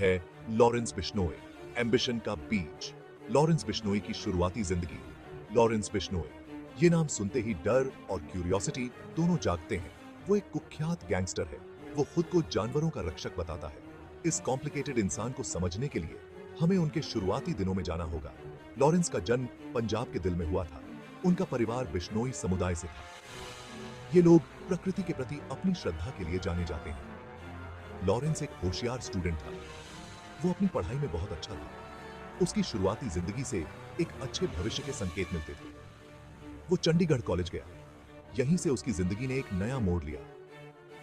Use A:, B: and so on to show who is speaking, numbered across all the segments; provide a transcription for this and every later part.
A: है Lawrence Bishnoi, ambition का बीज। लॉरेंस बिश्नोई की शुरुआती जिंदगी। लॉरेंस बिश्नोई, ये नाम सुनते ही डर और क्यूरियोसिटी दोनों जागते हैं। वो एक कुख्यात गैंगस्टर है। वो खुद को जानवरों का रक्षक बताता है। इस कॉम्प्लिकेटेड इंसान को समझने के लिए हमें उनके शुरुआती दिनों में जाना होगा। लॉरेंस का जन्म पंजाब के दिल में हुआ था। उनका परिवार बिश्नोई समुदाय से था। ये लोग प्रकृति के प्रति अपनी श्रद्धा के लिए जाने जाते हैं। लॉरेंस एक होशियार स्टूडेंट था। वो अपनी पढ़ाई में बहुत अच्छा था। उसकी शुरुआती जिंदगी से एक अच्छे भविष्य के संकेत मिलते थे। वो चंडीगढ़ कॉलेज गया। यहीं से उसकी जिंदगी ने एक नया मोड़ लिया।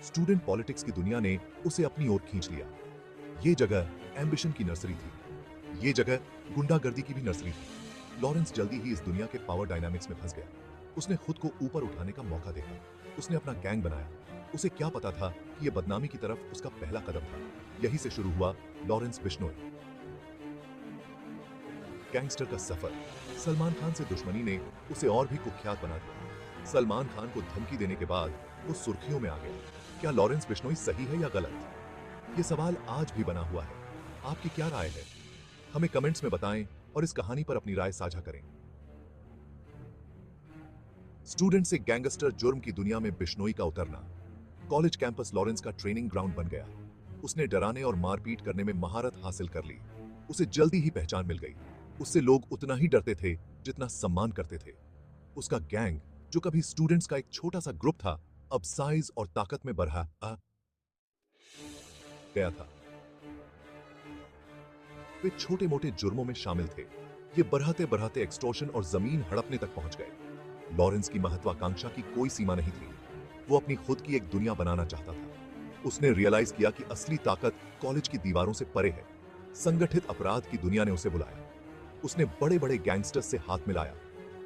A: स्टूडेंट पॉलिटिक्स की दुनिया ने उसे अपनी ओर खींच लिया। ये जगह एम्बिशन की नर्सरी थी। ये जगह गुंडागर्दी की भी नर्सरी थी। लॉरेंस जल्दी ही इस दुनिया के पावर डायनामिक्स में फंस गया। उसने खुद को ऊपर उठाने का मौका देखा। उसने अपना गैंग बनाया। उसे क्या पता था कि यह बदनामी की तरफ उसका पहला कदम था। यहीं से शुरू हुआ लॉरेंस बिश्नोई। गैंगस्टर का सफर। सलमान खान से दुश्मनी ने उसे और भी कुख्यात बना दिया। सलमान खान को धमकी देने के बाद वो सुर्खियों में आ गया। क्या लॉरेंस बिश्नोई सही है या गलत? ये सवाल आज भी बना हुआ है। आपकी क्या राय है? हमें कमेंट्स में बताएं और इस कहानी पर अपनी राय साझा करें। स्टूडेंट से गैंगस्टर जुर्म की दुनिया में बिश्नोई का उतरना। कॉलेज कैंपस लॉरेंस का ट्रेनिंग ग्राउंड बन गया। उसने डराने और मारपीट करने में महारत हासिल कर ली। उसे जल्दी ही पहचान मिल गई। उससे लोग उतना ही डरते थे जितना सम्मान करते थे। उसका गैंग, जो कभी स्टूडेंट्स का एक छोटा सा ग्रुप था, अब साइज और ताकत में बढ़ा गया था। वे छोटे मोटे जुर्मों में शामिल थे। ये बढ़ाते बढ़ाते एक्सटॉर्शन और जमीन हड़पने तक पहुंच गए। लॉरेंस की महत्वाकांक्षा की कोई सीमा नहीं थी। वो अपनी खुद की एक दुनिया बनाना चाहता था। उसने रियलाइज किया कि असली ताकत कॉलेज की दीवारों से परे है। संगठित अपराध की दुनिया ने उसे बुलाया। उसने बड़े बड़े गैंगस्टर्स से हाथ मिलाया।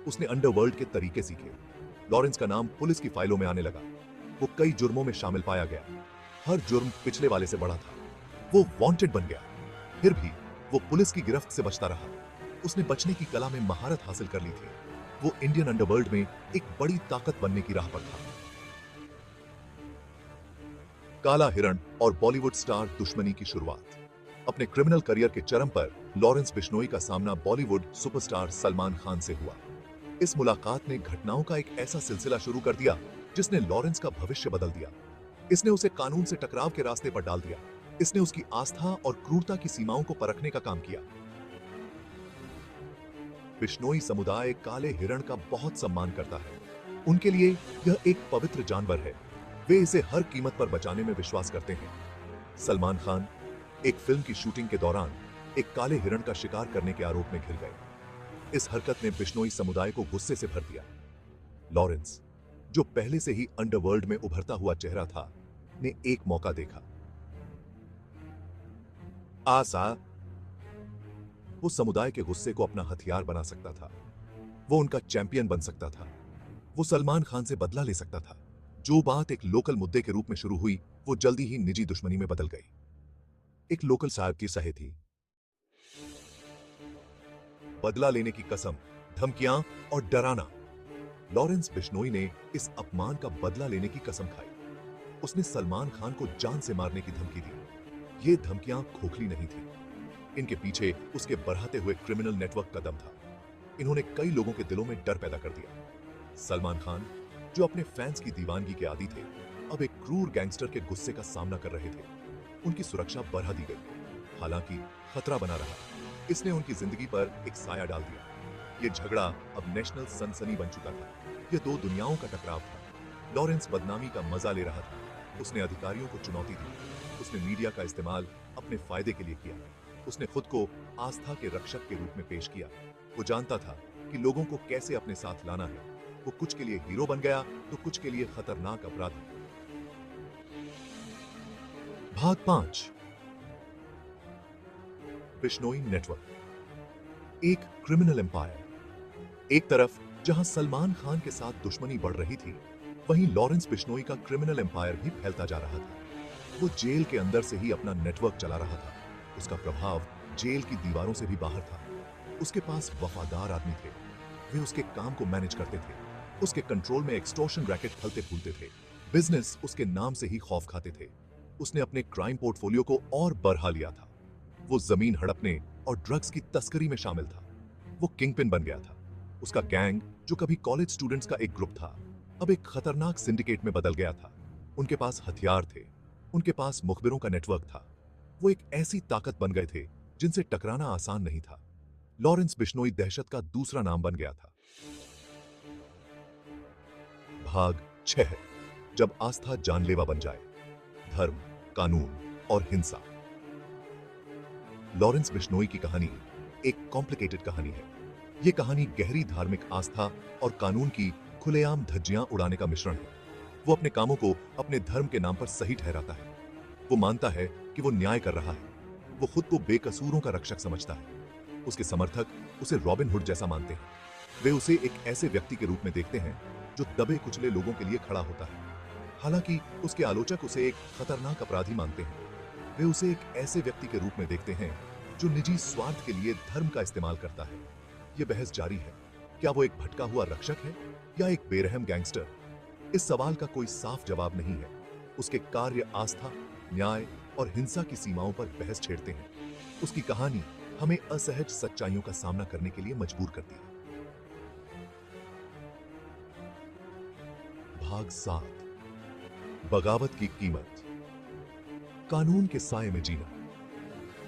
A: उसने अंडरवर्ल्ड के तरीके सीखे। लॉरेंस का नाम पुलिस की फाइलों में आने लगा। वो कई जुर्मों में शामिल पाया गया। हर जुर्म पिछले वाले से बड़ा था। वो वांटेड बन गया। फिर भी वो पुलिस की गिरफ्त से बचता रहा। उसने बचने की कला में महारत हासिल कर ली थी। वो इंडियन अंडरवर्ल्ड में एक बड़ी ताकत बनने की राह पर था। काला हिरण और बॉलीवुड स्टार दुश्मनी की शुरुआत। अपने क्रिमिनल करियर के चरम पर लॉरेंस बिश्नोई का सामना बॉलीवुड सुपरस्टार सलमान खान से हुआ। इस मुलाकात ने घटनाओं का एक ऐसा सिलसिला शुरू कर दिया जिसने लॉरेंस का भविष्य बदल दिया। इसने उसे कानून से टकराव के रास्ते पर डाल दिया। इसने उसकी आस्था और क्रूरता की सीमाओं को परखने का काम किया। बिश्नोई समुदाय काले हिरण का बहुत सम्मान करता है। उनके लिए यह एक पवित्र जानवर है। वे इसे हर कीमत पर बचाने में विश्वास करते हैं। सलमान खान एक फिल्म की शूटिंग के दौरान एक काले हिरण का शिकार करने के आरोप में घिर गए। इस हरकत ने बिश्नोई समुदाय को गुस्से से भर दिया। लॉरेंस, जो पहले से ही अंडरवर्ल्ड में उभरता हुआ चेहरा था, ने एक मौका देखा। आशा, वो समुदाय के गुस्से को अपना हथियार बना सकता था। वो उनका चैंपियन बन सकता था। वो सलमान खान से बदला ले सकता था। जो बात एक लोकल मुद्दे के रूप में शुरू हुई, वो जल्दी ही निजी दुश्मनी में बदल गई। एक लोकल साहब की सहे थी। बदला लेने की कसम, धमकियां और डराना। लॉरेंस बिश्नोई ने इस अपमान का बदला लेने की कसम खाई। उसने सलमान खान को जान से मारने की धमकी दी। ये धमकियां खोखली नहीं थी। इनके पीछे उसके बढ़ाते हुए क्रिमिनल नेटवर्क का दम था। इन्होंने कई लोगों के दिलों में डर पैदा कर दिया। सलमान खान, जो अपने फैंस की दीवानगी के आदी थे, अब एक क्रूर गैंगस्टर के गुस्से का सामना कर रहे थे। उनकी सुरक्षा बढ़ा दी गई। हालांकि खतरा बना रहा। इसने उनकी जिंदगी पर एक साया डाल दिया। ये झगड़ा अब नेशनल सनसनी बन चुका था। ये दो दुनियाओं का टकराव था। लॉरेंस बदनामी का मजा ले रहा था। उसने अधिकारियों को चुनौती दी। उसने मीडिया का इस्तेमाल अपने फायदे के लिए किया। उसने खुद को आस्था के रक्षक के रूप में पेश किया। वो जानता था कि लोगों को कैसे अपने साथ लाना है। वो कुछ के लिए हीरो बन गया तो कुछ के लिए खतरनाक अपराधी। भाग 5। बिश्नोई नेटवर्क। एक क्रिमिनल एम्पायर। एक तरफ जहां सलमान खान के साथ दुश्मनी बढ़ रही थी, वहीं लॉरेंस बिश्नोई का क्रिमिनल एम्पायर भी फैलता जा रहा था। वो जेल के अंदर से ही अपना नेटवर्क चला रहा था। उसका प्रभाव जेल की दीवारों से भी बाहर था। उसके पास वफादार आदमी थे। वे उसके काम को मैनेज करते थे। उसके कंट्रोल में एक्सटॉर्शन रैकेट फलते फूलते थे। बिजनेस उसके नाम से ही खौफ खाते थे। उसने अपने क्राइम पोर्टफोलियो को और बढ़ा लिया था। वो जमीन हड़पने और ड्रग्स की तस्करी में शामिल था। वो किंगपिन बन गया था। उसका गैंग, जो कभी कॉलेज स्टूडेंट्स का एक ग्रुप था, अब एक खतरनाक सिंडिकेट में बदल गया था। उनके पास हथियार थे, उनके पास मुखबिरों का नेटवर्क था। वो एक ऐसी ताकत बन गए थे जिनसे टकराना आसान नहीं था। लॉरेंस बिश्नोई दहशत का दूसरा नाम बन गया था। भाग 6। जब आस्था जानलेवा बन जाए। धर्म, कानून और हिंसा। लॉरेंस बिश्नोई की कहानी एक कॉम्प्लिकेटेड कहानी है। यह कहानी गहरी धार्मिक आस्था और कानून की खुलेआम धज्जियां उड़ाने का मिश्रण है। वो अपने कामों को अपने धर्म के नाम पर सही ठहराता है। वो मानता है कि वो न्याय कर रहा है। वो खुद को बेकसूरों का रक्षक समझता है। उसके समर्थक उसे रॉबिन हुड जैसा मानते हैं। वे उसे एक ऐसे व्यक्ति के रूप में देखते हैं जो दबे कुचले लोगों के लिए खड़ा होता है। हालांकि उसके आलोचक उसे एक खतरनाक अपराधी मानते हैं। वे उसे एक ऐसे व्यक्ति के रूप में देखते हैं जो निजी स्वार्थ के लिए धर्म का इस्तेमाल करता है। यह बहस जारी है, क्या वो एक भटका हुआ रक्षक है या एक बेरहम गैंगस्टर? इस सवाल का कोई साफ जवाब नहीं है। उसके कार्य आस्था, न्याय और हिंसा की सीमाओं पर बहस छेड़ते हैं। उसकी कहानी हमें असहज सच्चाइयों का सामना करने के लिए मजबूर करती है। भाग 7। बगावत की कीमत। कानून के साए में जीना।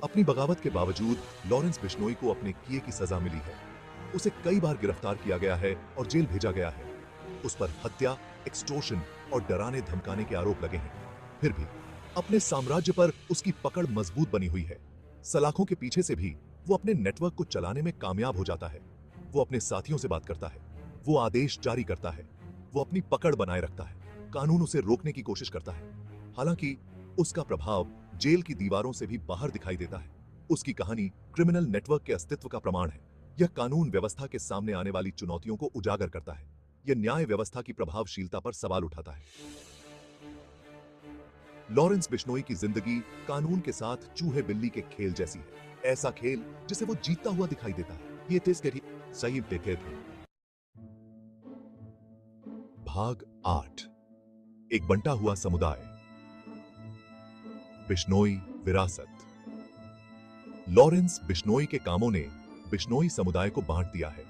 A: अपनी बगावत के बावजूद लॉरेंस बिश्नोई को अपने किए की सजा मिली है। उसे कई बार गिरफ्तार किया गया है और जेल भेजा गया है। उस पर हत्या, एक्सटॉर्शन और डराने धमकाने के आरोप लगे हैं। फिर भी अपने साम्राज्य पर उसकी पकड़ मजबूत बनी हुई है। सलाखों के पीछे से भी वो अपने नेटवर्क को चलाने में कामयाब हो जाता है। वो अपने साथियों से बात करता है, वो आदेश जारी करता है, वो अपनी पकड़ बनाए रखता है। कानून उसे रोकने की कोशिश करता है, हालांकि उसका प्रभाव जेल की दीवारों से भी बाहर दिखाई देता है। उसकी कहानी क्रिमिनल नेटवर्क के अस्तित्व का प्रमाण है। यह कानून व्यवस्था के सामने आने वाली चुनौतियों को उजागर करता है। यह न्याय व्यवस्था की प्रभावशीलता पर सवाल उठाता है। लॉरेंस बिश्नोई की जिंदगी कानून के साथ चूहे बिल्ली के खेल जैसी है। ऐसा खेल जिसे वो जीतता हुआ दिखाई देता है। ये सही देखे थे। भाग 8। एक बंटा हुआ समुदाय। बिश्नोई विरासत। लॉरेंस बिश्नोई के कामों ने बिश्नोई समुदाय को बांट दिया है।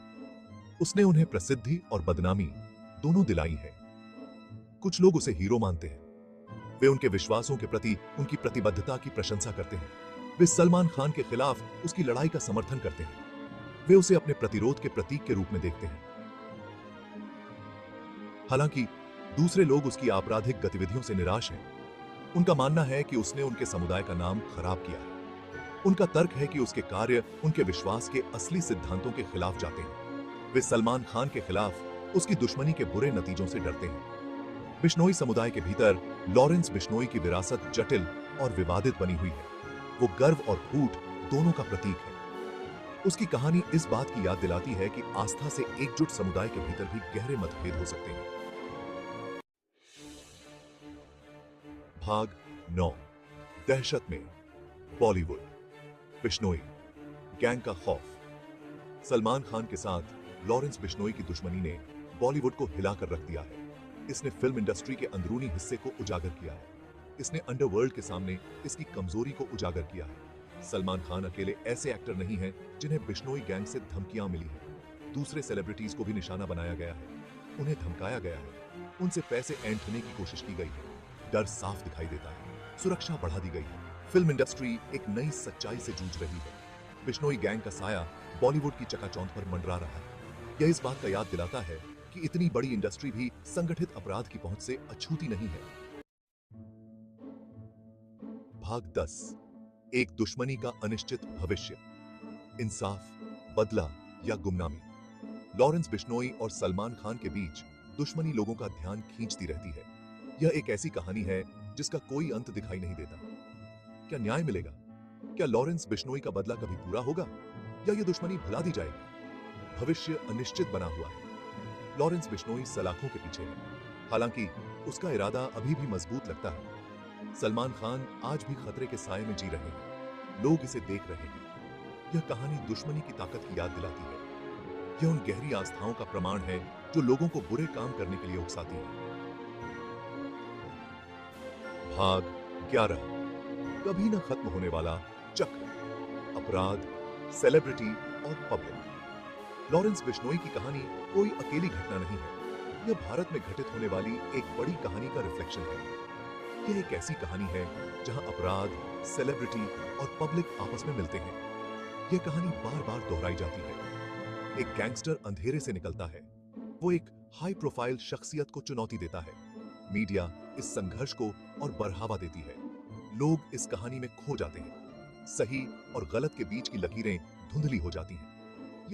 A: उसने उन्हें प्रसिद्धि और बदनामी दोनों दिलाई है। कुछ लोग उसे हीरो मानते हैं। वे उनके विश्वासों के प्रति उनकी प्रतिबद्धता की प्रशंसा करते हैं। वे सलमान खान के खिलाफ उसकी लड़ाई का समर्थन करते हैं। वे उसे अपने प्रतिरोध के प्रतीक के रूप में देखते हैं। हालांकि दूसरे लोग उसकी आपराधिक गतिविधियों से निराश हैं। उनका मानना है कि उसने उनके समुदाय का नाम खराब किया है। उनका तर्क है कि उसके कार्य उनके विश्वास के असली सिद्धांतों के खिलाफ जाते हैं। वे सलमान खान के खिलाफ उसकी दुश्मनी के बुरे नतीजों से डरते हैं। बिश्नोई समुदाय के भीतर लॉरेंस बिश्नोई की विरासत जटिल और विवादित बनी हुई है। वो गर्व और फूट दोनों का प्रतीक है। उसकी कहानी इस बात की याद दिलाती है कि आस्था से एकजुट समुदाय के भीतर भी गहरे मतभेद हो सकते हैं। भाग 9। दहशत में। बॉलीवुड। बिश्नोई गैंग का खौफ। सलमान खान के साथ लॉरेंस बिश्नोई की दुश्मनी ने बॉलीवुड को हिलाकर रख दिया है। इसने फिल्म इंडस्ट्री के अंदरूनी हिस्से को उजागर किया है। इसने अंडरवर्ल्ड के सामने इसकी कमजोरी को उजागर किया है। सलमान खान अकेले ऐसे एक्टर नहीं हैं जिन्हें बिश्नोई गैंग से धमकियां मिली हैं। दूसरे सेलिब्रिटीज को भी निशाना बनाया गया है, उन्हें धमकाया गया है, उनसे पैसे ऐंठने की कोशिश की गई है। डर साफ दिखाई देता है, सुरक्षा बढ़ा दी गई है। फिल्म इंडस्ट्री एक नई सच्चाई से जूझ रही है। बिश्नोई गैंग का साया बॉलीवुड की चकाचौंध पर मंडरा रहा है। यह इस बात का याद दिलाता है कि इतनी बड़ी इंडस्ट्री भी संगठित अपराध की पहुंच से अछूती नहीं है। भाग 10। एक दुश्मनी का अनिश्चित भविष्य। इंसाफ, बदला या गुमनामी। लॉरेंस बिश्नोई और सलमान खान के बीच दुश्मनी लोगों का ध्यान खींचती रहती है। यह एक ऐसी कहानी है जिसका कोई अंत दिखाई नहीं देता। क्या न्याय मिलेगा? क्या लॉरेंस बिश्नोई का बदला कभी पूरा होगा या यह दुश्मनी भुला दी जाएगी? भविष्य अनिश्चित बना हुआ है। लॉरेंस बिश्नोई सलाखों के पीछे है, हालांकि उसका इरादा अभी भी मजबूत लगता है। सलमान खान आज भी खतरे के साए में जी रहे हैं। लोग इसे देख रहे हैं। यह कहानी दुश्मनी की ताकत की याद दिलाती है। यह उन गहरी आस्थाओं का प्रमाण है जो लोगों को बुरे काम करने के लिए उकसाती है। भाग 11। कभी न खत्म होने वाला चक्र। अपराध, सेलिब्रिटी और पब्लिक। लॉरेंस बिश्नोई की कहानी कोई अकेली घटना नहीं है। यह भारत में घटित होने वाली एक बड़ी कहानी का रिफ्लेक्शन है। यह एक ऐसी कहानी है जहां अपराध, सेलिब्रिटी और पब्लिक आपस में मिलते हैं। यह कहानी बार-बार दोहराई जाती है। एक गैंगस्टर अंधेरे से निकलता है। वो एक हाई प्रोफाइल शख्सियत को चुनौती देता है। मीडिया इस संघर्ष को और बढ़ावा देती है। लोग इस कहानी में खो जाते हैं। सही और गलत के बीच की लकीरें धुंधली हो जाती हैं।